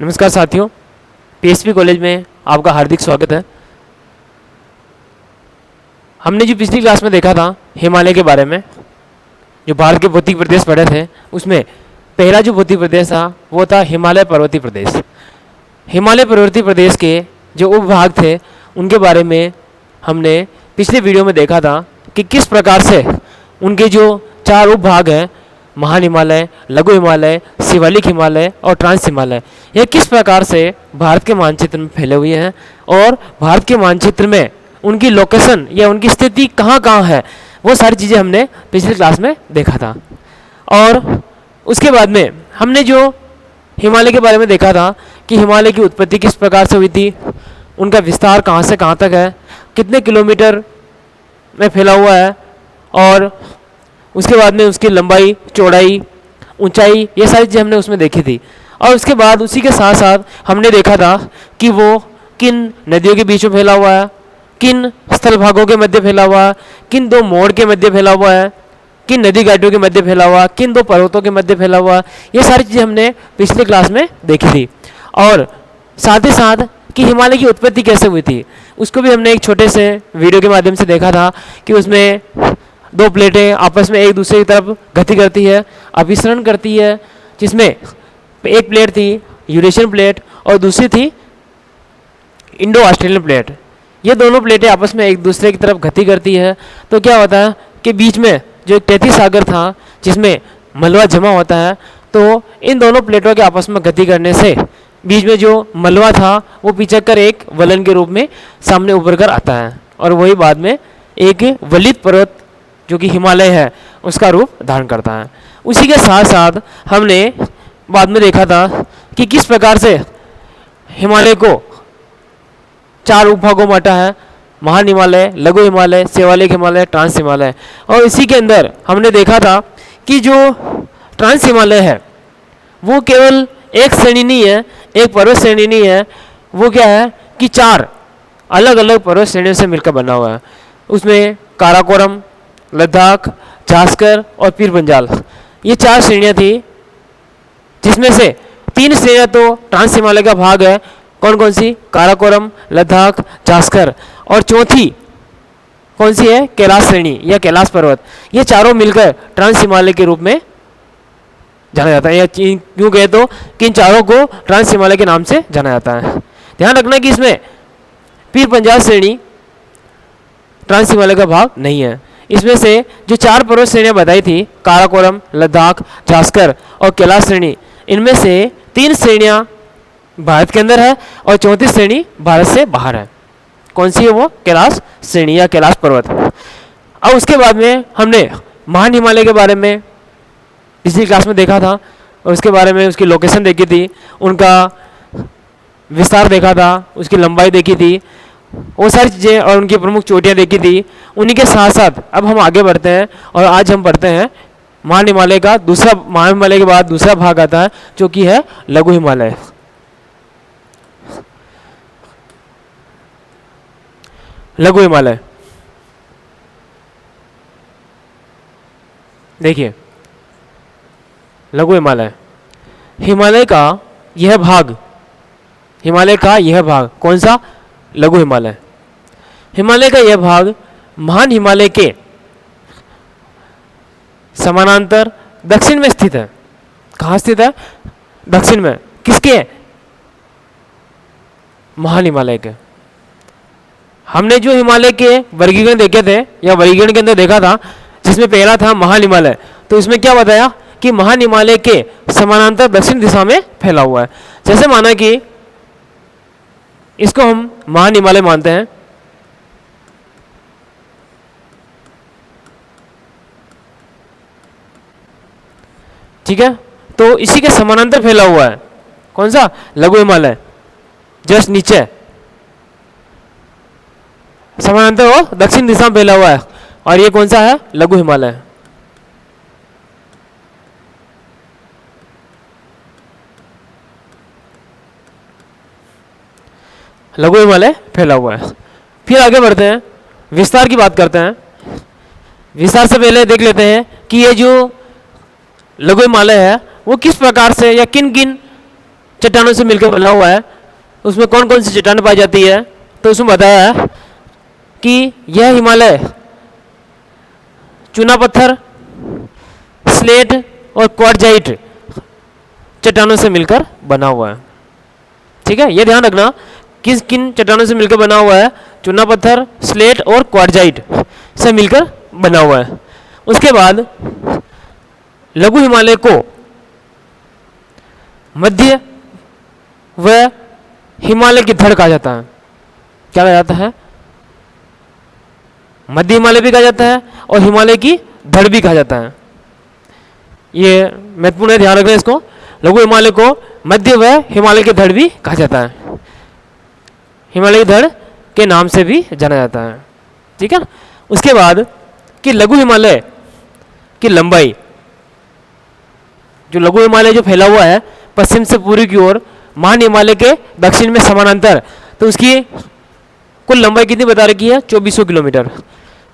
नमस्कार साथियों, PSP college में आपका हार्दिक स्वागत है। हमने जो पिछली क्लास में देखा था हिमालय के बारे में, जो भारत के भौतिक प्रदेश पढ़े थे, उसमें पहला जो भौतिक प्रदेश था वो था हिमालय पर्वतीय प्रदेश। हिमालय पर्वतीय प्रदेश के जो उपभाग थे उनके बारे में हमने पिछले वीडियो में देखा था कि किस प्रकार से उनके जो 4 उपभाग हैं, महान हिमालय, लघु हिमालय, शिवालिक हिमालय और ट्रांस हिमालय, यह किस प्रकार से भारत के मानचित्र में फैले हुए हैं और भारत के मानचित्र में उनकी लोकेशन या उनकी स्थिति कहाँ कहाँ है, वो सारी चीज़ें हमने पिछली क्लास में देखा था। और उसके बाद में हमने जो हिमालय के बारे में देखा था कि हिमालय की उत्पत्ति किस प्रकार से हुई थी, उनका विस्तार कहाँ से कहाँ तक है, कितने किलोमीटर में फैला हुआ है, और उसके बाद में उसकी लंबाई, चौड़ाई, ऊंचाई, ये सारी चीज़ें हमने उसमें देखी थी। और उसके बाद उसी के साथ साथ हमने देखा था कि वो किन नदियों के बीच में फैला हुआ है, किन स्थल भागों के मध्य फैला हुआ है, किन 2 मोड़ के मध्य फैला हुआ है, किन नदी घाटियों के मध्य फैला हुआ, किन 2 पर्वतों के मध्य फैला हुआ, ये सारी चीज़ें हमने पिछली क्लास में देखी थी। और साथ ही साथ कि हिमालय की उत्पत्ति कैसे हुई थी उसको भी हमने एक छोटे से वीडियो के माध्यम से देखा था कि उसमें 2 प्लेटें आपस में एक दूसरे की तरफ गति करती है, अभिसरण करती है, जिसमें एक प्लेट थी यूरेशियन प्लेट और दूसरी थी इंडो ऑस्ट्रेलियन प्लेट। ये दोनों प्लेटें आपस में एक दूसरे की तरफ गति करती है, तो क्या होता है कि बीच में जो एक तैतीस सागर था जिसमें मलबा जमा होता है, तो इन दोनों प्लेटों के आपस में गति करने से बीच में जो मलबा था वो पिचक कर एक वलन के रूप में सामने उभर कर आता है, और वही बाद में एक वलित पर्वत जो कि हिमालय है उसका रूप धारण करता है। उसी के साथ साथ हमने बाद में देखा था कि किस प्रकार से हिमालय को 4 उपभागों में बांटा है, महान हिमालय, लघु हिमालय, शिवालिक हिमालय, ट्रांस हिमालय। और इसी के अंदर हमने देखा था कि जो ट्रांस हिमालय है वो केवल एक श्रेणी नहीं है, एक पर्वत श्रेणी नहीं है, वो क्या है कि 4 अलग अलग पर्वत श्रेणियों से मिलकर बना हुआ है। उसमें काराकोरम, लद्दाख, जास्कर और पीर पंजाल, ये 4 श्रेणियाँ थी, जिसमें से 3 श्रेणियाँ तो ट्रांस हिमालय का भाग है। कौन कौन सी? काराकोरम, लद्दाख, जास्कर, और चौथी कौन सी है? कैलाश श्रेणी या कैलाश पर्वत। ये चारों मिलकर ट्रांस हिमालय के रूप में जाना जाता है, या क्यों कहे तो कि इन चारों को ट्रांस हिमालय के नाम से जाना जाता है। ध्यान रखना कि इसमें पीर पंजाल श्रेणी ट्रांस हिमालय का भाग नहीं है। इसमें से जो 4 पर्वत श्रेणियाँ बताई थी, काराकोरम, लद्दाख, जास्कर और कैलाश श्रेणी, इनमें से 3 श्रेणियाँ भारत के अंदर है और चौथी श्रेणी भारत से बाहर है। कौन सी है वो? कैलाश श्रेणी या कैलाश पर्वत। अब उसके बाद में हमने महान हिमालय के बारे में पिछली क्लास में देखा था, और उसके बारे में उसकी लोकेशन देखी थी, उनका विस्तार देखा था, उसकी लंबाई देखी थी, वो सारी चीज़ें, और उनकी प्रमुख चोटियाँ देखी थी। उन्हीं के साथ साथ अब हम आगे बढ़ते हैं और आज हम पढ़ते हैं महान हिमालय का दूसरा, महान हिमालय के बाद दूसरा भाग आता है जो कि है लघु हिमालय। लघु हिमालय देखिए, लघु हिमालय, हिमालय का यह भाग, हिमालय का यह भाग कौन सा? लघु हिमालय। हिमालय का यह भाग महान हिमालय के समानांतर दक्षिण में स्थित है। कहाँ स्थित है? दक्षिण में। किसके? महान हिमालय के। हमने जो हिमालय के वर्गीकरण देखे थे या वर्गीकरण के अंदर देखा था, जिसमें पहला था महान हिमालय, तो इसमें क्या बताया कि महान हिमालय के समानांतर दक्षिण दिशा में फैला हुआ है। जैसे माना कि इसको हम महान हिमालय मानते हैं, ठीक है, तो इसी के समानांतर फैला हुआ है। कौन सा? लघु हिमालय। जस्ट नीचे समानांतर वो दक्षिण दिशा में फैला हुआ है, और ये कौन सा है? लघु हिमालय। लघु हिमालय फैला हुआ है। फिर आगे बढ़ते हैं, विस्तार की बात करते हैं। विस्तार से पहले देख लेते हैं कि ये जो लघु हिमालय है वो किस प्रकार से या किन किन चट्टानों से मिलकर बना हुआ है। उसमें कौन कौन सी चट्टानें पाई जाती है, तो उसमें बताया है कि यह हिमालय चूना पत्थर, स्लेट और क्वार्टजाइट चट्टानों से मिलकर बना हुआ है। ठीक है, ये ध्यान रखना किस किन चट्टानों से मिलकर बना हुआ है, चूना पत्थर, स्लेट और क्वार्टजाइट से मिलकर बना हुआ है। उसके बाद लघु हिमालय को मध्य व हिमालय की धड़ कहा जाता है। क्या कहा जाता है? मध्य हिमालय भी कहा जाता है और हिमालय की धड़ भी कहा जाता है। ये महत्वपूर्ण है, ध्यान रखना इसको। लघु हिमालय को मध्य व हिमालय की धड़ भी कहा जाता है, हिमालय की धड़ के नाम से भी जाना जाता है। ठीक है, उसके बाद कि लघु हिमालय की लंबाई, जो लघु हिमालय जो फैला हुआ है पश्चिम से पूर्व की ओर महान हिमालय के दक्षिण में समानांतर, तो उसकी कुल लंबाई कितनी बता रखी है? 2400 किलोमीटर।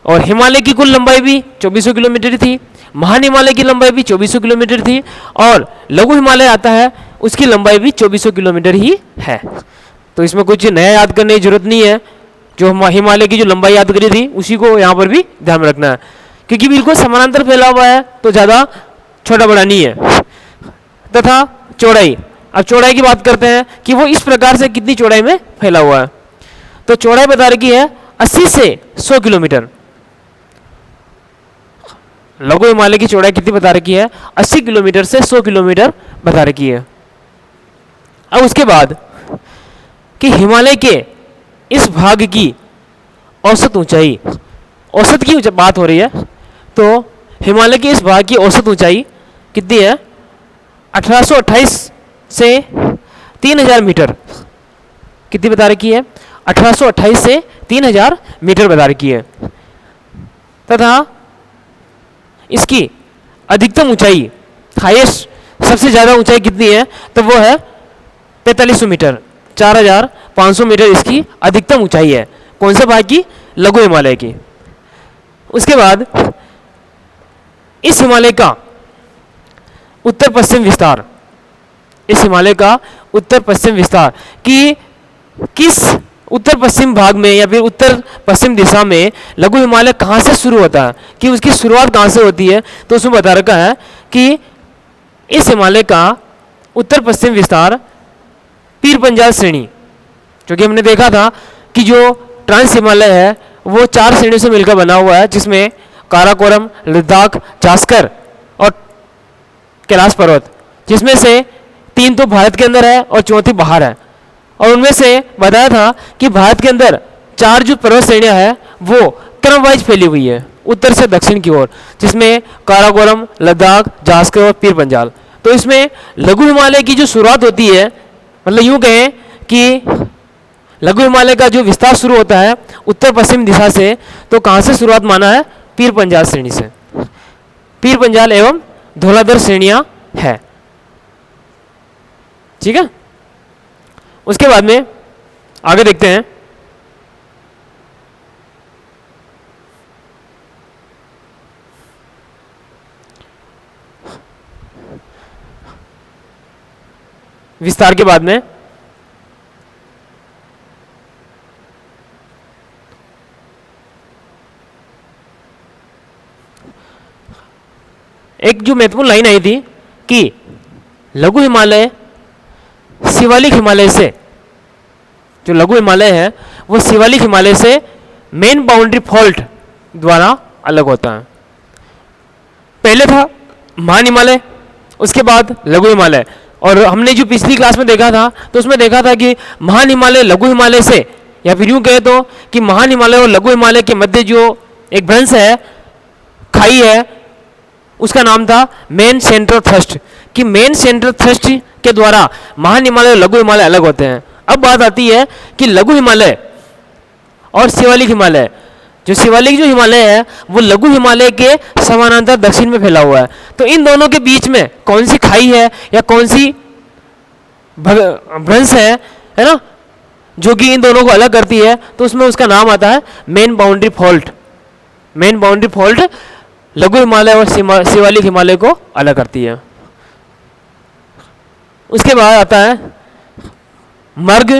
और हिमालय की कुल लंबाई भी 2400 किलोमीटर थी, महान हिमालय की लंबाई भी 2400 किलोमीटर थी, और लघु हिमालय आता है उसकी लंबाई भी 2400 किलोमीटर ही है। तो इसमें कुछ नया याद करने की जरूरत नहीं है, जो हिमालय की जो लंबाई याद करी थी उसी को यहाँ पर भी ध्यान में रखना है, क्योंकि बिल्कुल समानांतर फैला हुआ है तो ज़्यादा छोटा बड़ा नहीं है। तथा चौड़ाई, अब चौड़ाई की बात करते हैं कि वो इस प्रकार से कितनी चौड़ाई में फैला हुआ है। तो चौड़ाई बता रखी है 80 से 100 किलोमीटर। लघु हिमालय की चौड़ाई कितनी बता रखी है? 80 किलोमीटर से 100 किलोमीटर बता रखी है। अब उसके बाद कि हिमालय के इस भाग की औसत ऊंचाई, औसत की बात हो रही है, तो हिमालय के इस भाग की औसत ऊंचाई कितनी है? 1828 से 3000 मीटर। कितनी बता रखी है? 1828 से 3000 मीटर बता रखी है। तथा इसकी अधिकतम ऊंचाई, हाईएस्ट सबसे ज़्यादा ऊंचाई कितनी है? तो वो है 4500 मीटर, 4500 मीटर इसकी अधिकतम ऊंचाई है। कौन से भाग की? लघु हिमालय की। उसके बाद इस हिमालय का उत्तर पश्चिम विस्तार, इस हिमालय का उत्तर पश्चिम विस्तार कि किस उत्तर पश्चिम भाग में या फिर उत्तर पश्चिम दिशा में लघु हिमालय कहाँ से शुरू होता है, कि उसकी शुरुआत कहाँ से होती है, तो उसमें बता रखा है कि इस हिमालय का उत्तर पश्चिम विस्तार पीर पंजाल श्रेणी, जो कि हमने देखा था कि जो ट्रांस हिमालय है वो 4 श्रेणियों से मिलकर बना हुआ है, जिसमें काराकोरम, लद्दाख, जास्कर और कैलाश पर्वत, जिसमें से 3 तो भारत के अंदर है और 4थी बाहर है। और उनमें से बताया था कि भारत के अंदर 4 जो पर्वत श्रेणियाँ हैं वो क्रम वाइज फैली हुई है उत्तर से दक्षिण की ओर, जिसमें काराकोरम, लद्दाख, जास्कर और पीर पंजाल। तो इसमें लघु हिमालय की जो शुरुआत होती है, मतलब यूँ कहें कि लघु हिमालय का जो विस्तार शुरू होता है उत्तर पश्चिम दिशा से, तो कहाँ से शुरुआत माना है? पीर पंजाल श्रेणी से। पीर पंजाल एवं धौलाधर श्रेणियाँ है। ठीक है, उसके बाद में आगे देखते हैं। विस्तार के बाद में एक जो महत्वपूर्ण लाइन आई थी कि लघु हिमालय शिवालिक हिमालय से, जो लघु हिमालय है वो शिवालिक हिमालय से मेन बाउंड्री फॉल्ट द्वारा अलग होता है। पहले था महान हिमालय, उसके बाद लघु हिमालय। और हमने जो पिछली क्लास में देखा था तो उसमें देखा था कि महान हिमालय लघु हिमालय से, या फिर यूँ कहे तो कि महान हिमालय और लघु हिमालय के मध्य जो एक भ्रंश है, खाई है, उसका नाम था मेन सेंट्रल थ्रस्ट, कि मेन सेंट्रल थ्रस्ट के द्वारा महान हिमालय और लघु हिमालय अलग होते हैं। अब बात आती है कि लघु हिमालय और शिवालिक हिमालय, जो शिवालिक जो हिमालय है वो लघु हिमालय के समानांतर दक्षिण में फैला हुआ है। तो इन दोनों के बीच में कौन सी खाई है या कौन सी भ्रंश है ना, जो कि इन दोनों को अलग करती है, तो उसमें उसका नाम आता है main boundary fault. Main boundary fault लघु हिमालय और शिवालिक हिमालय को अलग करती है। उसके बाद आता है मर्ग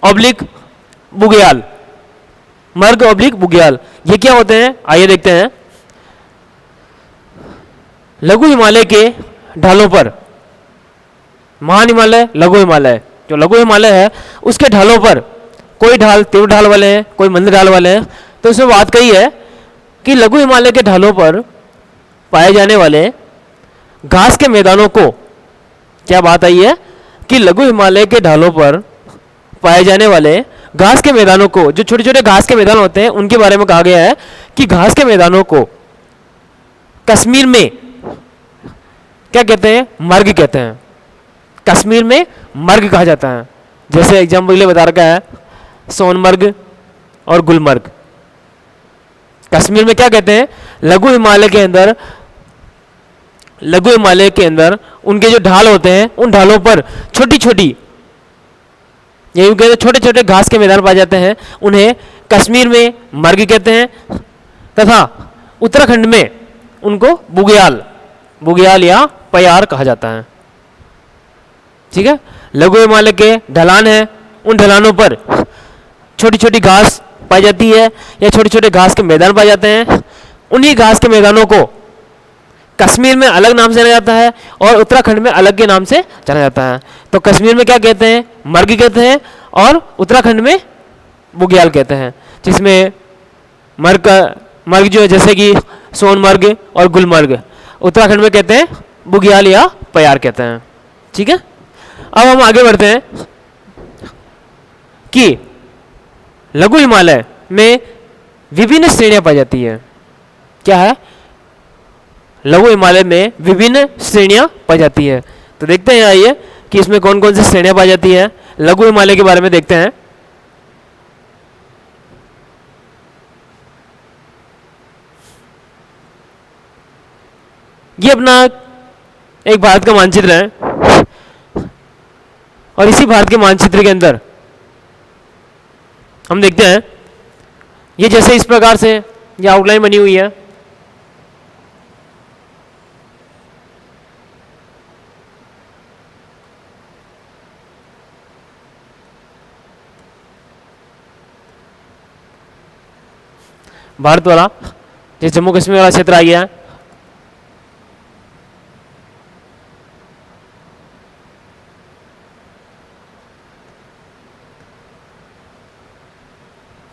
ऑब्लिक बुग्याल। मर्ग ऑब्लिक बुग्याल ये क्या होते हैं, आइए देखते हैं। लघु हिमालय के ढालों पर, महान हिमालय, लघु हिमालय, जो लघु हिमालय है उसके ढालों पर कोई ढाल तीव्र ढाल वाले हैं, कोई मंद ढाल वाले हैं। तो इसमें बात कही है कि लघु हिमालय के ढालों पर पाए जाने वाले घास के मैदानों को, क्या बात आई है कि लघु हिमालय के ढालों पर पाए जाने वाले घास के मैदानों को, जो छोटे छोटे घास के मैदान होते हैं उनके बारे में कहा गया है कि घास के मैदानों को कश्मीर में क्या कहते हैं, मर्ग कहते हैं। कश्मीर में मर्ग कहा जाता है। जैसे एग्जाम्पल के लिए बता रखा है सोनमर्ग और गुलमर्ग। कश्मीर में क्या कहते हैं, लघु हिमालय के अंदर, लघु हिमालय के अंदर उनके जो ढाल होते हैं उन ढालों पर छोटी छोटी, यही कहते हैं छोटे छोटे घास के मैदान पाए जाते हैं, उन्हें कश्मीर में मर्ग कहते हैं तथा उत्तराखंड में उनको बुग्याल, बुग्याल या पयार कहा जाता है। ठीक है, लघु हिमालय के ढलान है, उन ढलानों पर छोटी छोटी घास पाई जाती है या छोटे छोटे घास के मैदान पाए जाते हैं। उन्हीं घास के मैदानों को कश्मीर में अलग नाम से जाना जाता है और उत्तराखंड में अलग के नाम से जाना जाता है। तो कश्मीर में क्या कहते हैं, मर्ग कहते हैं, और उत्तराखंड में बुग्याल कहते हैं। जिसमें मर्ग जो है जैसे कि सोनमर्ग और गुलमर्ग, उत्तराखंड में कहते हैं बुग्याल या पयार कहते हैं। ठीक है, अब हम आगे बढ़ते हैं कि लघु हिमालय में विभिन्न श्रेणियां पाई जाती है। क्या है, लघु हिमालय में विभिन्न श्रेणियां पाई जाती है। तो देखते हैं आइए कि इसमें कौन कौन सी श्रेणियां पाई जाती है। लघु हिमालय के बारे में देखते हैं। ये अपना एक भारत का मानचित्र है और इसी भारत के मानचित्र के अंदर हम देखते हैं ये जैसे इस प्रकार से ये आउटलाइन बनी हुई है। भारत वाला ये जम्मू कश्मीर वाला क्षेत्र आ गया है।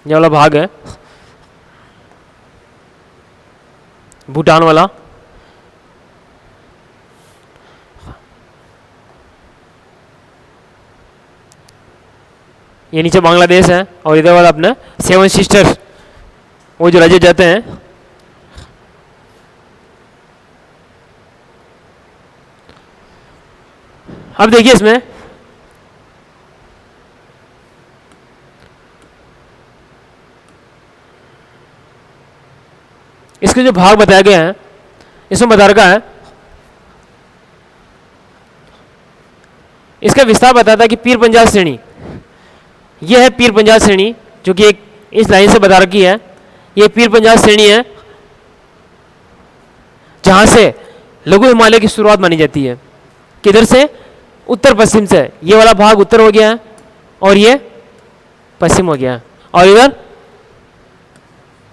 ये वाला भाग है भूटान वाला, ये नीचे बांग्लादेश है और इधर वाला अपने सेवन सिस्टर्स, वो जो राज्य जाते हैं। अब देखिए इसमें इसके जो भाग बताया गया है इसमें बता रखा है, इसका विस्तार बताता है कि पीर पंजाल श्रेणी, यह है पीर पंजाल श्रेणी जो कि एक इस लाइन से बता रखी है। ये पीर पंजाल श्रेणी है जहां से लघु हिमालय की शुरुआत मानी जाती है। किधर से, उत्तर पश्चिम से। ये वाला भाग उत्तर हो गया है और ये पश्चिम हो गया है, और इधर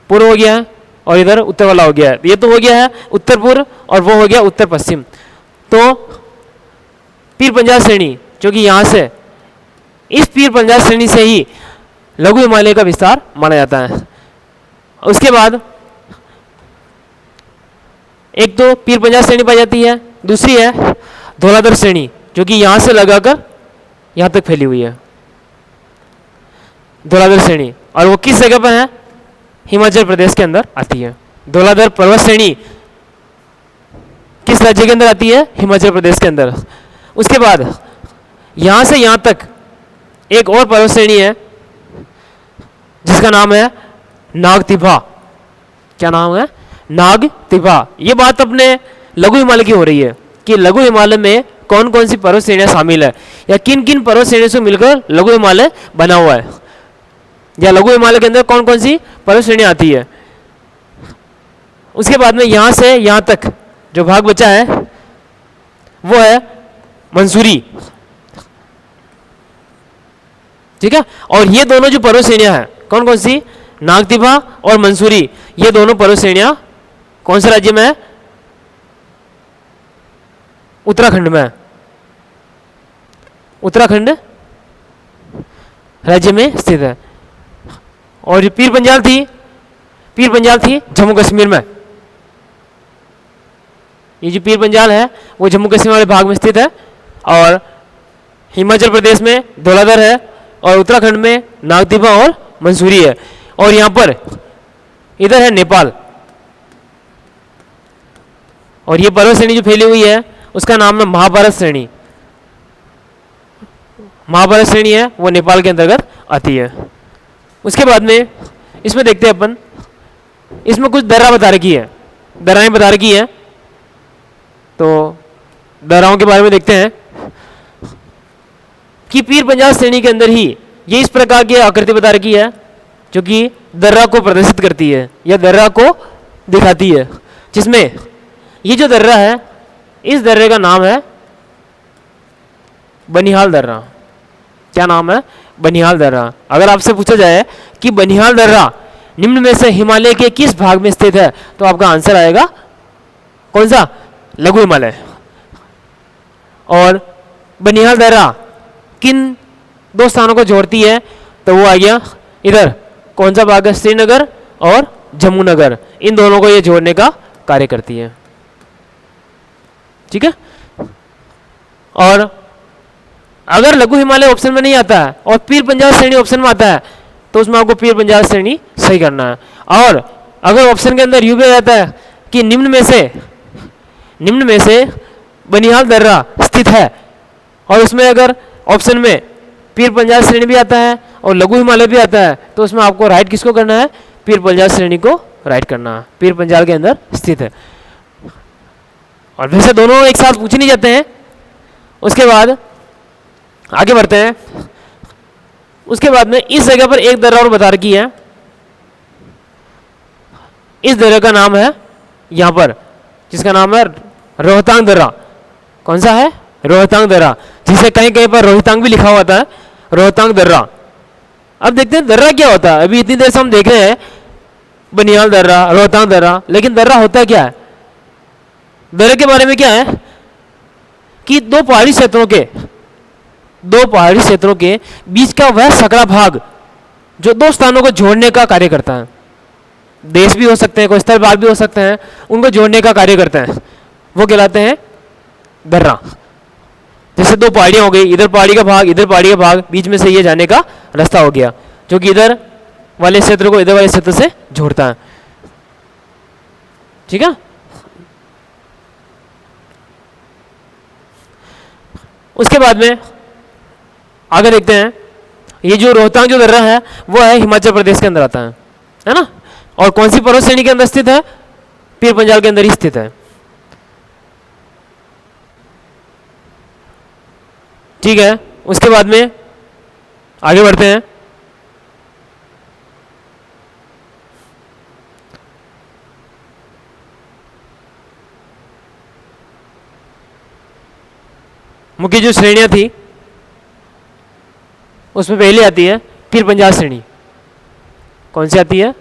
पूर्व हो गया है और इधर उत्तर वाला हो गया है। ये तो हो गया है उत्तर पूर्व और वो हो गया उत्तर पश्चिम। तो पीर पंजाल श्रेणी जो कि यहां से, इस पीर पंजाल श्रेणी से ही लघु हिमालय का विस्तार माना जाता है। उसके बाद एक तो पीर पंजाल श्रेणी पाई जाती है, दूसरी है धौलाधर श्रेणी जो कि यहां से लगाकर यहां तक फैली हुई है, धौलाधर श्रेणी। और वो किस जगह पर है, हिमाचल प्रदेश के अंदर आती है। धौलाधर पर्वत श्रेणी किस राज्य के अंदर आती है, हिमाचल प्रदेश के अंदर। उसके बाद यहां से यहां तक एक और पर्वत श्रेणी है जिसका नाम है नागतिभा। क्या नाम है, नागतिभा। ये बात अपने लघु हिमालय की हो रही है कि लघु हिमालय में कौन कौन सी पर्वत श्रेणियां शामिल है या किन किन पर्वत श्रेणियों से मिलकर लघु हिमालय बना हुआ है, या लघु हिमालय के अंदर कौन कौन सी पर्वत श्रेणियां आती है। उसके बाद में यहां से यहां तक जो भाग बचा है वो है मंसूरी। ठीक है। और ये दोनों जो पर्वत श्रेणियां हैं कौन कौन सी, नागटिभा और मंसूरी, ये दोनों पर्वत श्रेणियां कौन से राज्य में है, उत्तराखंड में, उत्तराखंड राज्य में स्थित है। और जो पीर पंजाल थी, पीर पंजाल थी जम्मू कश्मीर में। ये जो पीर पंजाल है वो जम्मू कश्मीर वाले भाग में स्थित है, और हिमाचल प्रदेश में धौलाधर है, और उत्तराखंड में नागटिभा और मंसूरी है। और यहाँ पर इधर है नेपाल। और ये पर्वत श्रेणी जो फैली हुई है उसका नाम है महाभारत श्रेणी। महाभारत श्रेणी है वो नेपाल के अंतर्गत आती है। उसके बाद में इसमें देखते हैं अपन, इसमें कुछ दर्रा बता रखी है, दर्राएं बता रखी है। तो दर्राओं के बारे में देखते हैं कि पीर पंजाल श्रेणी के अंदर ही ये इस प्रकार की आकृति बता रखी है जो कि दर्रा को प्रदर्शित करती है या दर्रा को दिखाती है, जिसमें ये जो दर्रा है इस दर्रे का नाम है बनिहाल दर्रा। क्या नाम है, बनिहाल दर्रा। अगर आपसे पूछा जाए कि बनिहाल दर्रा निम्न में से हिमालय के किस भाग में स्थित है, तो आपका आंसर आएगा कौन सा, लघु हिमालय। और बनिहाल दर्रा किन दो स्थानों को जोड़ती है, तो वो आ गया इधर कौन सा भाग है, श्रीनगर और जम्मूनगर, इन दोनों को ये जोड़ने का कार्य करती है। ठीक है। और अगर लघु हिमालय ऑप्शन में नहीं आता है और पीर पंजाल श्रेणी ऑप्शन में आता है तो उसमें आपको पीर पंजाल श्रेणी सही करना है। और अगर ऑप्शन के अंदर यूं भी आ जाता है कि निम्न में से बनिहाल दर्रा स्थित है, और उसमें अगर ऑप्शन में पीर पंजाल श्रेणी भी आता है और लघु हिमालय भी आता है, तो उसमें आपको राइट किसको करना है, पीर पंजाल श्रेणी को राइट करना है, पीर पंजाल के अंदर स्थित है। और वैसे दोनों एक साथ पूछ नहीं जाते हैं। उसके बाद आगे बढ़ते हैं। उसके बाद में इस जगह पर एक दर्रा और बता रखी है। इस दर्रे का नाम है यहां पर, जिसका नाम है रोहतांग दर्रा। कौन सा है, रोहतांग दर्रा, जिसे कहीं कहीं पर रोहतांग भी लिखा हुआ था, रोहतांग दर्रा। अब देखते हैं दर्रा क्या होता है। अभी इतनी देर से हम देख रहे हैं बनिहाल दर्रा, रोहतांग दर्रा, लेकिन दर्रा होता क्या है। दर्रे के बारे में क्या है कि दो पहाड़ी क्षेत्रों के बीच का वह सकरा भाग जो दो स्थानों को जोड़ने का कार्य करता है। देश भी हो सकते हैं, कोई स्थल भाग भी हो सकते हैं, उनको जोड़ने का कार्य करते हैं, वो कहलाते हैं दर्रा। जैसे दो पहाड़ियां हो गई, इधर पहाड़ी का भाग, इधर पहाड़ी का भाग, बीच में से ये जाने का रास्ता हो गया जो कि इधर वाले क्षेत्र को इधर वाले क्षेत्र से जोड़ता है। ठीक है। उसके बाद में आगे देखते हैं, ये जो रोहतांग जो दर्रा है वो है हिमाचल प्रदेश के अंदर आता है ना। और कौन सी पर्वत श्रेणी के अंदर स्थित है, पीर पंजाल के अंदर ही स्थित है। ठीक है। उसके बाद में आगे बढ़ते हैं। मुख्य जो श्रेणियां थी उसमें पहले आती है पीर पंजाल श्रेणी। कौन सी आती है,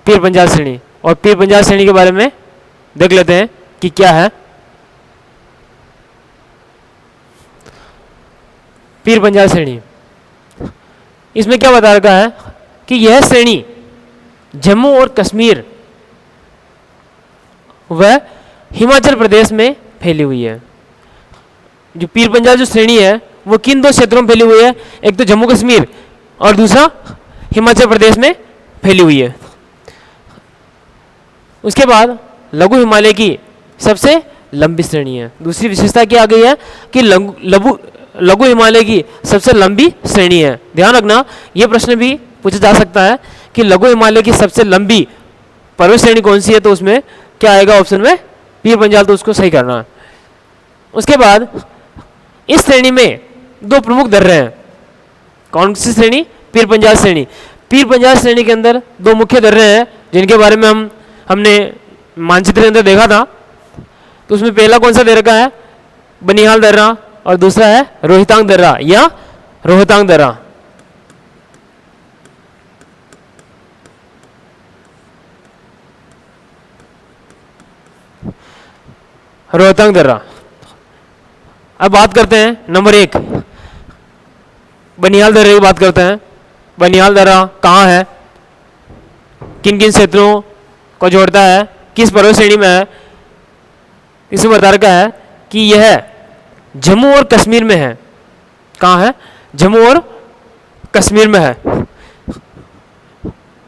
पीर पंजाल श्रेणी। और पीर पंजाल श्रेणी के बारे में देख लेते हैं कि क्या है। पीर पंजाल श्रेणी, इसमें क्या बता रखा है कि यह श्रेणी जम्मू और कश्मीर व हिमाचल प्रदेश में फैली हुई है। जो पीर पंजाल जो श्रेणी है वो किन दो क्षेत्रों में फैली हुई है, एक तो जम्मू कश्मीर और दूसरा हिमाचल प्रदेश में फैली हुई है। उसके बाद लघु हिमालय की सबसे लंबी श्रेणी है। दूसरी विशेषता क्या आ गई है कि लघु हिमालय की सबसे लंबी श्रेणी है। ध्यान रखना, यह प्रश्न भी पूछा जा सकता है कि लघु हिमालय की सबसे लंबी पर्वत श्रेणी कौन सी है, तो उसमें क्या आएगा ऑप्शन में, पीर पंजाल, तो उसको सही करना है। उसके बाद इस श्रेणी में दो प्रमुख दर्रे हैं। कौन सी श्रेणी, पीर पंजाल श्रेणी। पीर पंजाल श्रेणी के अंदर दो मुख्य दर्रे हैं जिनके बारे में हमने मानचित्र के अंदर देखा था। तो उसमें पहला कौन सा दे रखा है, बनिहाल दर्रा, और दूसरा है रोहतांग दर्रा या रोहतांग दर्रा, रोहतांग दर्रा। अब बात करते हैं नंबर 1, बनिहाल दर्रे की बात करते हैं। बनिहाल दर्रा कहाँ है, किन किन क्षेत्रों को जोड़ता है, किस पर्वत श्रेणी में है। इसमें बता रखा है कि यह जम्मू और कश्मीर में है। कहाँ है, जम्मू और कश्मीर में है।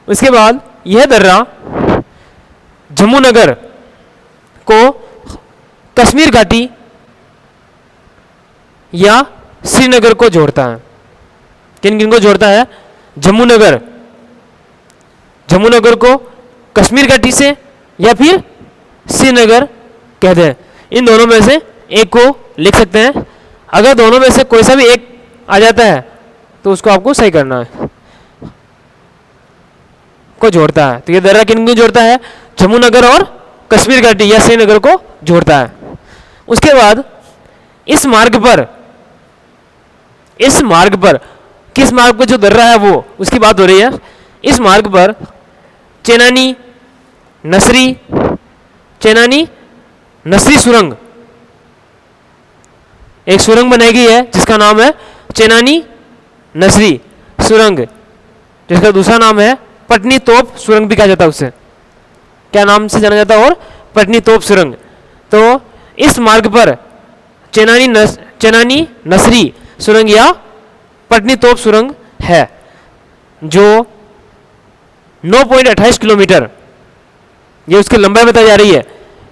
उसके बाद यह दर्रा जम्मूनगर को कश्मीर घाटी या श्रीनगर को जोड़ता है। किन किन को जोड़ता है, जम्मूनगर, जम्मूनगर को कश्मीर घाटी से या फिर श्रीनगर कहते हैं। इन दोनों में से एक को लिख सकते हैं। अगर दोनों में से कोई सा भी एक आ जाता है तो उसको आपको सही करना है, को जोड़ता है। तो ये दर्रा किन को जोड़ता है, जम्मूनगर और कश्मीर घाटी या श्रीनगर को जोड़ता है। उसके बाद इस मार्ग पर किस मार्ग पर जो दर्रा है वो उसकी बात हो रही है। इस मार्ग पर चेनानी नसरी सुरंग, एक सुरंग बनाई गई है जिसका नाम है चेनानी नसरी सुरंग, जिसका दूसरा नाम है पटनी तोप सुरंग भी कहा जाता है। उसे क्या नाम से जाना जाता है, और पटनी तोप सुरंग। तो इस मार्ग पर चेनानी नसरी सुरंग या पटनी तोप सुरंग है, जो 9.28 किलोमीटर, ये उसकी लंबाई बताई जा रही है।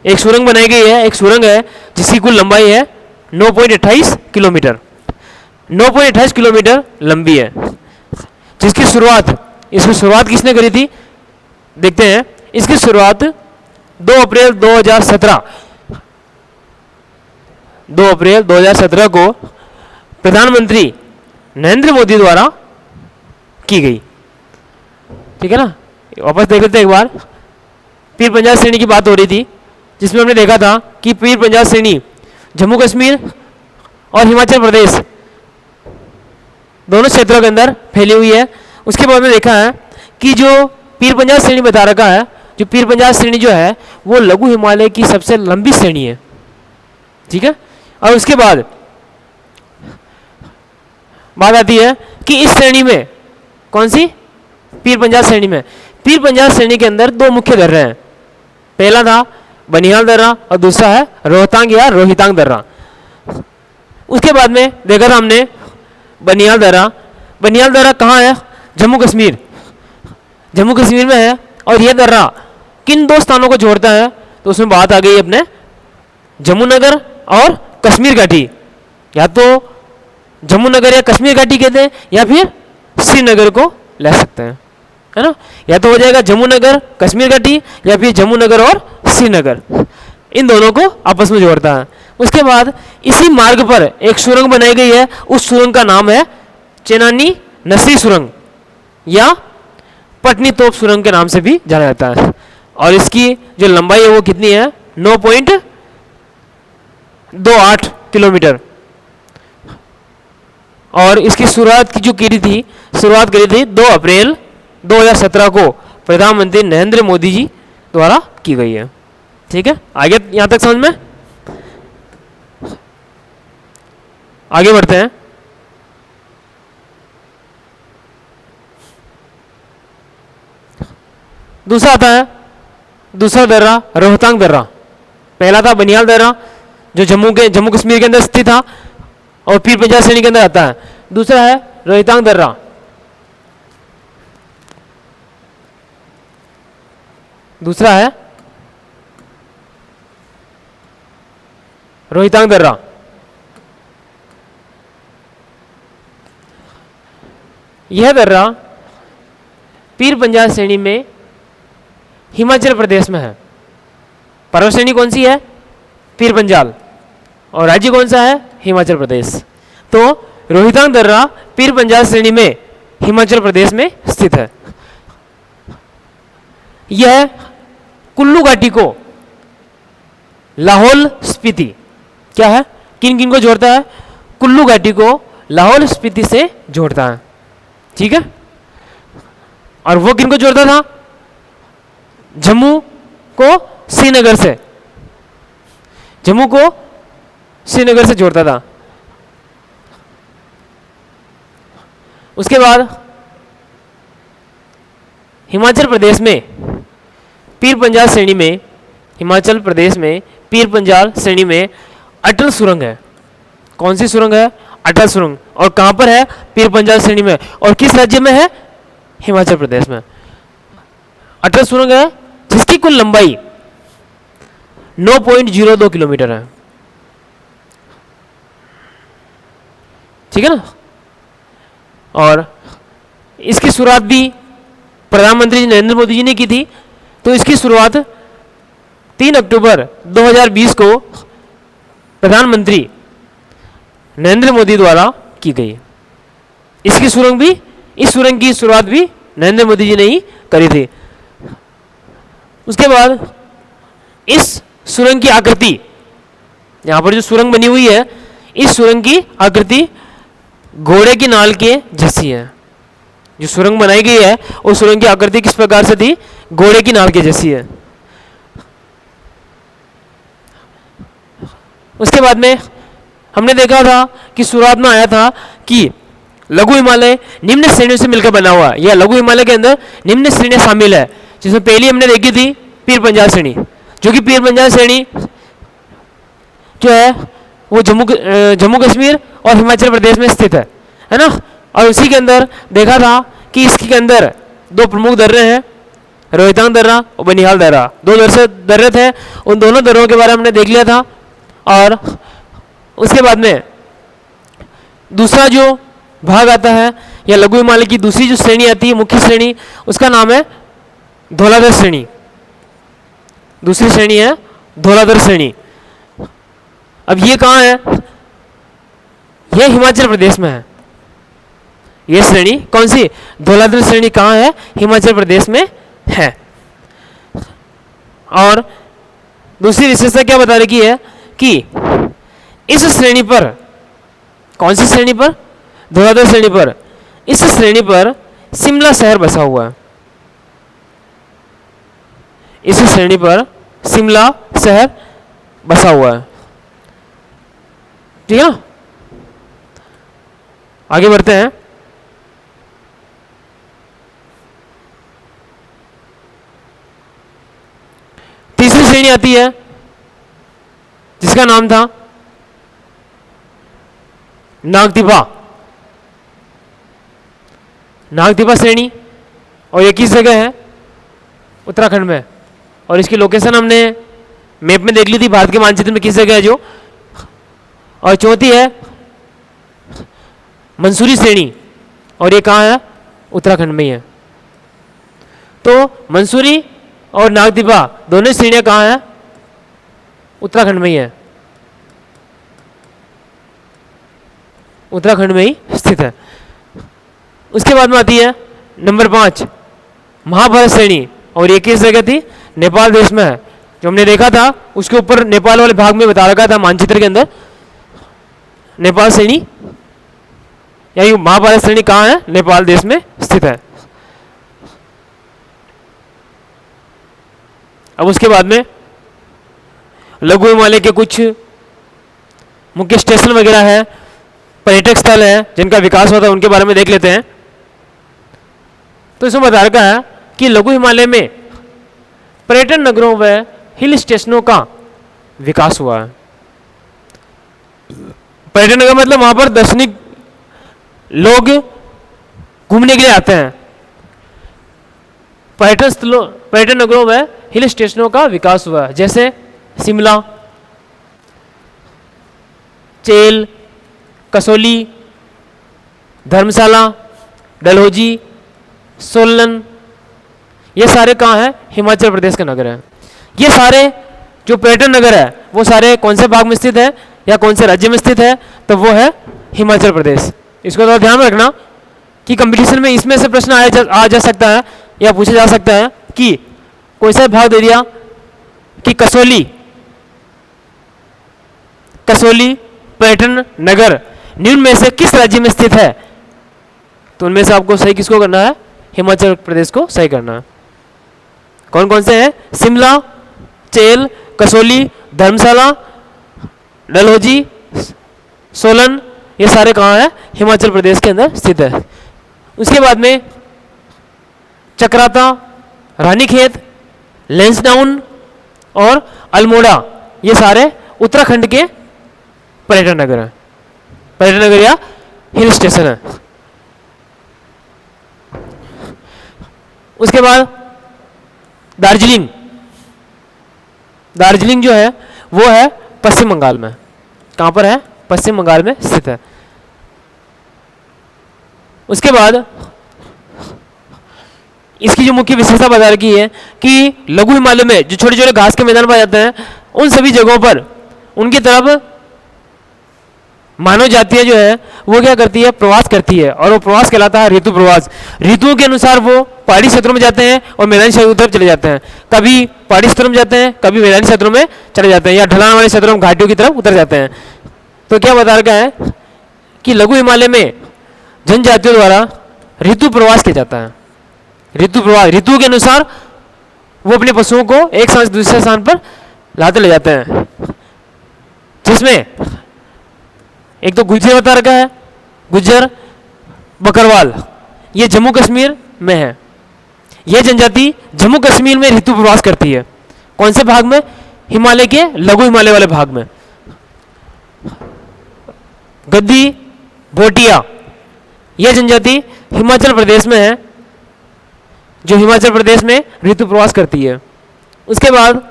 एक सुरंग बनाई गई है, एक सुरंग है जिसकी कुल लंबाई है 9.28 किलोमीटर, 9.28 किलोमीटर लंबी है। जिसकी इसकी शुरुआत किसने करी थी, देखते हैं। इसकी शुरुआत 2 अप्रैल 2017 को प्रधानमंत्री नरेंद्र मोदी द्वारा की गई। ठीक है ना, वापस देख लेते हैं एक बार। पीर पंजाल श्रेणी की बात हो रही थी, जिसमें हमने देखा था कि पीर पंजाल श्रेणी जम्मू कश्मीर और हिमाचल प्रदेश दोनों क्षेत्रों के अंदर फैली हुई है। उसके बाद में देखा है कि जो पीर पंजाल श्रेणी बता रखा है, जो पीर पंजाल श्रेणी जो है वो लघु हिमालय की सबसे लंबी श्रेणी है। ठीक है, और उसके बाद बात आती है कि इस श्रेणी में, कौन सी, पीर पंजाल श्रेणी में, पीर पंजाल श्रेणी के अंदर 2 मुख्य दर्रे हैं। पहला था बनिहाल दर्रा और दूसरा है रोहतांग या रोहितांग दर्रा। उसके बाद में देखा था हमने बनिहाल दर्रा। बनिहाल दर्रा कहाँ है, जम्मू कश्मीर में है। और यह दर्रा किन 2 स्थानों को जोड़ता है, तो उसमें बात आ गई अपने जम्मूनगर और कश्मीर घाटी। या तो जम्मूनगर या कश्मीर घाटी कहते हैं, या फिर श्रीनगर को ले सकते हैं, है ना। या तो हो जाएगा जम्मूनगर कश्मीर घाटी, या फिर जम्मूनगर और श्रीनगर, इन दोनों को आपस में जोड़ता है। उसके बाद इसी मार्ग पर एक सुरंग बनाई गई है, उस सुरंग का नाम है चेनानी नसरी सुरंग या पटनी तोप सुरंग के नाम से भी जाना जाता है। और इसकी जो लंबाई है वो कितनी है, 9.28 किलोमीटर। और इसकी शुरुआत की जो करी थी 2 अप्रैल 2017 को प्रधानमंत्री नरेंद्र मोदी जी द्वारा की गई है। ठीक है, आगे यहां तक समझ में। आगे बढ़ते हैं। दूसरा आता है, दूसरा दर्रा रोहतांग दर्रा। पहला था बनिहाल दर्रा जो जम्मू कश्मीर के अंदर स्थित था और पीर पंजाल श्रेणी के अंदर आता है। दूसरा है रोहतांग दर्रा। दूसरा है रोहतांग दर्रा। यह दर्रा पीर पंजाल श्रेणी में हिमाचल प्रदेश में है। पर्वत श्रेणी कौन सी है, पीर पंजाल, और राज्य कौन सा है, हिमाचल प्रदेश। तो रोहतांग दर्रा पीर पंजाल श्रेणी में हिमाचल प्रदेश में स्थित है। यह कुल्लू घाटी को लाहौल स्पीति, क्या है, किन किन को जोड़ता है, कुल्लू घाटी को लाहौल स्पीति से जोड़ता है, ठीक है। और वो किनको जोड़ता था? जम्मू को श्रीनगर से, जम्मू को श्रीनगर से जोड़ता था। उसके बाद हिमाचल प्रदेश में पीर पंजाल श्रेणी में, हिमाचल प्रदेश में पीर पंजाल श्रेणी में अटल सुरंग है। कौन सी सुरंग है? अटल सुरंग। और कहां पर है? पीर पंजाल श्रेणी में। और किस राज्य में है? हिमाचल प्रदेश में। अटल सुरंग है जिसकी कुल लंबाई 9.02 किलोमीटर है, ठीक है ना। और इसकी शुरुआत भी प्रधानमंत्री नरेंद्र मोदी जी ने की थी। तो इसकी शुरुआत 3 अक्टूबर 2020 को प्रधानमंत्री नरेंद्र मोदी द्वारा की गई। इसकी सुरंग भी, इस सुरंग की शुरुआत भी नरेंद्र मोदी जी ने ही करी थी। उसके बाद इस सुरंग की आकृति, यहां पर जो सुरंग बनी हुई है, इस सुरंग की आकृति घोड़े की नाल के जैसी है। जो सुरंग बनाई गई है उस सुरंग की आकृति किस प्रकार से थी? घोड़े की नाल के जैसी है। उसके बाद में हमने देखा था कि शुरुआत में आया था कि लघु हिमालय निम्न श्रेणियों से मिलकर बना हुआ है। यह लघु हिमालय के अंदर निम्न श्रेणियां शामिल है, जिसमें पहली हमने देखी थी पीर पंजाल श्रेणी, जो कि पीर पंजाल श्रेणी जो है वो जम्मू कश्मीर और हिमाचल प्रदेश में स्थित है ना। और उसी के अंदर देखा था कि इसके अंदर 2 प्रमुख दर्रे हैं, रोहतांग दर्रा और बनिहाल दर्रा। 2 दर्रे थे, उन दोनों दर्रों के बारे में हमने देख लिया था। और उसके बाद में दूसरा जो भाग आता है या लघु हिमालय की दूसरी जो श्रेणी आती है, मुख्य श्रेणी, उसका नाम है धौलाधर श्रेणी। दूसरी श्रेणी है धौलाधर श्रेणी। अब ये कहाँ है? यह हिमाचल प्रदेश में है। यह श्रेणी कौन सी? धौलाधर श्रेणी कहाँ है? हिमाचल प्रदेश में है। और दूसरी विशेषता क्या बता रखी है कि इस श्रेणी पर, कौन सी श्रेणी पर? धौलाधर श्रेणी पर। इस श्रेणी पर शिमला शहर बसा हुआ है। इस श्रेणी पर शिमला शहर बसा हुआ है, ठीक है। आगे बढ़ते हैं। तीसरी श्रेणी आती है जिसका नाम था नागटिब्बा। नागटिब्बा श्रेणी, और ये किस जगह है? उत्तराखंड में। और इसकी लोकेशन हमने मैप में देख ली थी, भारत के मानचित्र में किस जगह है जो। और चौथी है मंसूरी श्रेणी, और ये कहाँ है? उत्तराखंड में ही है। तो मंसूरी और नागटिब्बा दोनों श्रेणियां कहाँ है? उत्तराखंड में ही है, उत्तराखंड में ही स्थित है। उसके बाद में आती है नंबर 5 महाभारत श्रेणी, और ये किस जगह थी? नेपाल देश में है। जो हमने देखा था उसके ऊपर नेपाल वाले भाग में बता रखा था मानचित्र के अंदर, नेपाल श्रेणी यानी महाभारत श्रेणी कहाँ है? नेपाल देश में स्थित है। अब उसके बाद में लघु हिमालय के कुछ मुख्य स्टेशन वगैरह है, पर्यटक स्थल है जिनका विकास होता है, उनके बारे में देख लेते हैं। तो इसमें बता रखा है कि लघु हिमालय में पर्यटन नगरों व हिल स्टेशनों का विकास हुआ है। पर्यटन नगर मतलब वहां पर दार्शनिक लोग घूमने के लिए आते हैं। पर्यटन नगरों व हिल स्टेशनों का विकास हुआ है, जैसे शिमला, चेल, कसौली, धर्मशाला, डलहौजी, सोलन, ये सारे कहाँ हैं? हिमाचल प्रदेश के नगर हैं। ये सारे जो पर्यटन नगर है वो सारे कौन से भाग में स्थित है या कौन से राज्य में स्थित है? तो वो है हिमाचल प्रदेश। इसको थोड़ा ध्यान रखना कि कंपटीशन में इसमें से प्रश्न आ जा सकता है या पूछा जा सकता है कि कोई सा भाग दे दिया कि कसौली पर्यटन नगर निम्न में से किस राज्य में स्थित है? तो उनमें से आपको सही किसको करना है? हिमाचल प्रदेश को सही करना है। कौन कौन से हैं? शिमला, चेल, कसौली, धर्मशाला, डलहौजी, सोलन, ये सारे कहाँ हैं? हिमाचल प्रदेश के अंदर स्थित है। उसके बाद में चक्राता, रानीखेत, लैंसडाउन और अल्मोड़ा, ये सारे उत्तराखंड के पर्यटन नगर हैं, पर्यटन नगर या हिल स्टेशन है। उसके बाद दार्जिलिंग, दार्जिलिंग जो है वो है पश्चिम बंगाल में। कहाँ पर है? पश्चिम बंगाल में स्थित है। उसके बाद इसकी जो मुख्य विशेषता बता रखी है कि लघु हिमालय में जो छोटे छोटे घास के मैदान पाए जाते हैं, उन सभी जगहों पर उनकी तरफ मानव जातियां जो है वो क्या करती है? प्रवास करती है, और वो प्रवास कहलाता है ऋतु प्रवास। ऋतुओं के अनुसार वो पहाड़ी क्षेत्रों में जाते हैं और मैदानी क्षेत्रों की तरफ चले जाते हैं। कभी पहाड़ी क्षेत्रों में जाते हैं, कभी मैदानी क्षेत्रों में चले जाते हैं, या ढलान वाले क्षेत्रों में घाटियों की तरफ उतर जाते हैं। तो क्या बता रखा है कि लघु हिमालय में जनजातियों द्वारा ऋतु प्रवास किया जाता है। ऋतु प्रवास, ऋतुओं के अनुसार वो अपने पशुओं को एक स्थान से दूसरे स्थान पर लाते ले जाते हैं, जिसमें एक तो गुज्जर बता रखा है, गुज्जर बकरवाल, ये जम्मू कश्मीर में है। यह जनजाति जम्मू कश्मीर में ऋतु प्रवास करती है। कौन से भाग में? हिमालय के लघु हिमालय वाले भाग में। गद्दी, भोटिया, यह जनजाति हिमाचल प्रदेश में है, जो हिमाचल प्रदेश में ऋतु प्रवास करती है। उसके बाद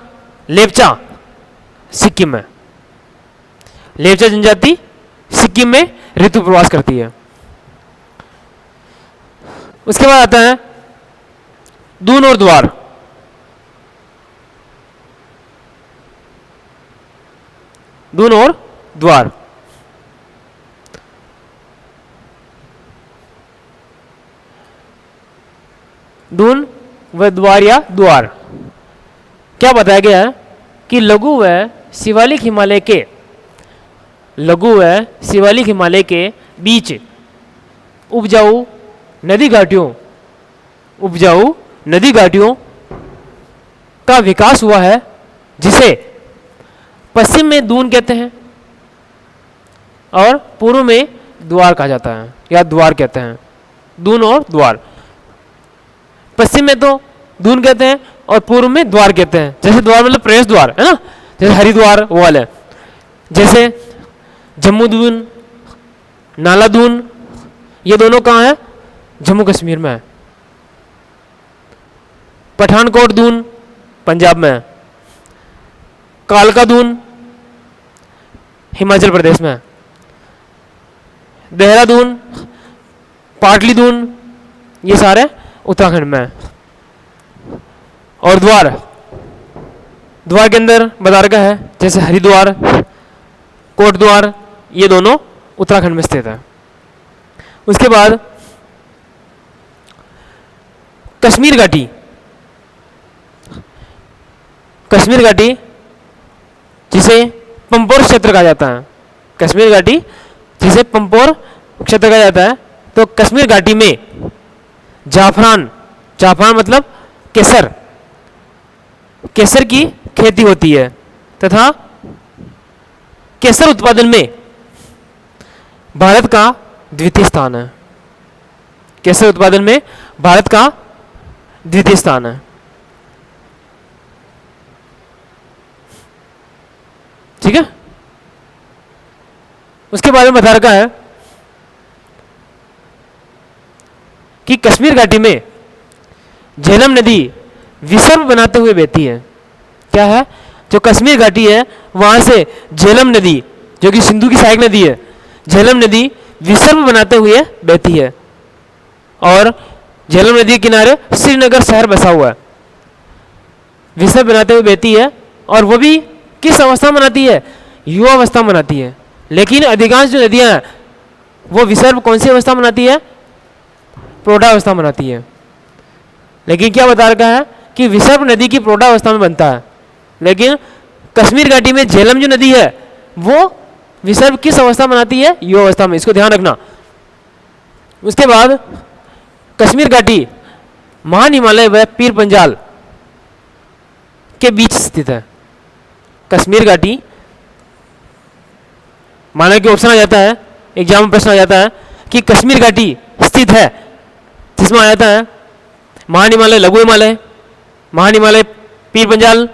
लेप्चा, सिक्किम में। लेप्चा जनजाति सिक्किम में ऋतु प्रवास करती है। उसके बाद आता है दून और द्वार। दून और द्वार, दून व द्वार या द्वार, क्या बताया गया है कि लघु व शिवालिक हिमालय के, लघु व शिवालिक हिमालय के बीच उपजाऊ नदी घाटियों, उपजाऊ नदी घाटियों का विकास हुआ है, जिसे पश्चिम में दून कहते हैं और पूर्व में द्वार कहा जाता है या द्वार कहते हैं। दून और द्वार, पश्चिम में तो दून कहते हैं और पूर्व में द्वार कहते हैं। जैसे द्वार मतलब प्रवेश द्वार है ना, जैसे हरिद्वार वो वाले, जैसे जम्मू दून, नाला दून, ये दोनों कहाँ है? जम्मू कश्मीर में है। पठानकोट दून पंजाब में है। कालका दून हिमाचल प्रदेश में है। देहरादून, पाटली दून, ये सारे उत्तराखंड में है। और द्वार, द्वार के अंदर बता रखा है जैसे हरिद्वार, कोटद्वार, ये दोनों उत्तराखंड में स्थित है। उसके बाद कश्मीर घाटी, कश्मीर घाटी जिसे पंपोर क्षेत्र कहा जाता है, कश्मीर घाटी जिसे पंपोर क्षेत्र कहा जाता है। तो कश्मीर घाटी में जाफरान, जाफरान मतलब केसर, केसर की खेती होती है तथा केसर उत्पादन में भारत का द्वितीय स्थान है। केसर उत्पादन में भारत का द्वितीय स्थान है। ठीक है। उसके बारे में बता रखा है कि कश्मीर घाटी में झेलम नदी विसर्ग बनाते हुए बहती है। क्या है? जो कश्मीर घाटी है वहां से झेलम नदी, जो कि सिंधु की सहायक नदी है, झेलम नदी विसर्ग बनाते हुए बहती है। और झेलम नदी के किनारे श्रीनगर शहर बसा हुआ है। विसर्ग बनाते हुए बहती है, और वो भी किस अवस्था में बनाती है? युवा अवस्था में बनाती है। लेकिन अधिकांश जो नदियां हैं वो विसर्ग कौन सी अवस्था में बनाती है? प्रौढ़ावस्था में बनाती है। लेकिन क्या बता रखा है कि विसर्ग नदी की प्रौढ़ावस्था में बनता है, लेकिन कश्मीर घाटी में झेलम जो नदी है वो विसर्ग किस अवस्था में आती है? यु अवस्था में, इसको ध्यान रखना। उसके बाद कश्मीर घाटी महान हिमालय व पीर पंजाल के बीच स्थित है। कश्मीर घाटी, माना कि ऑप्शन आ जाता है, एग्जाम में प्रश्न आ जाता है कि कश्मीर घाटी स्थित है, जिसमें आ जाता है महान हिमालय, लघु हिमालय, महान हिमालय, पीर पंजाल,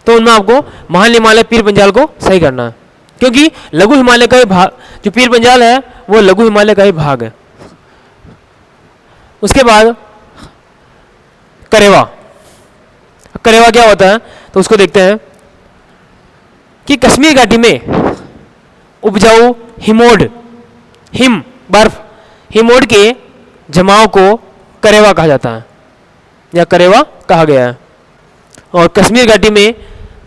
तो उनमें आपको महान हिमालय पीर पंजाल को सही करना है, क्योंकि लघु हिमालय का ही भाग, जो पीर पंजाल है वो लघु हिमालय का ही भाग है। उसके बाद करेवा, करेवा क्या होता है तो उसको देखते हैं कि कश्मीर घाटी में उपजाऊ हिमोड, हिम बर्फ, हिमोड के जमाव को करेवा कहा जाता है या करेवा कहा गया है। और कश्मीर घाटी में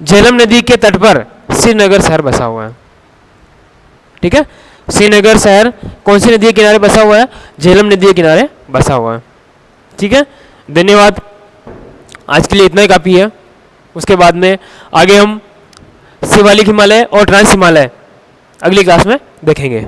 झेलम नदी के तट पर श्रीनगर शहर बसा हुआ है। ठीक है, श्रीनगर शहर कौन सी नदी के किनारे बसा हुआ है? झेलम नदी के किनारे बसा हुआ है। ठीक है, धन्यवाद। आज के लिए इतना ही काफ़ी है। उसके बाद में आगे हम शिवालिक हिमालय और ट्रांस हिमालय अगली क्लास में देखेंगे।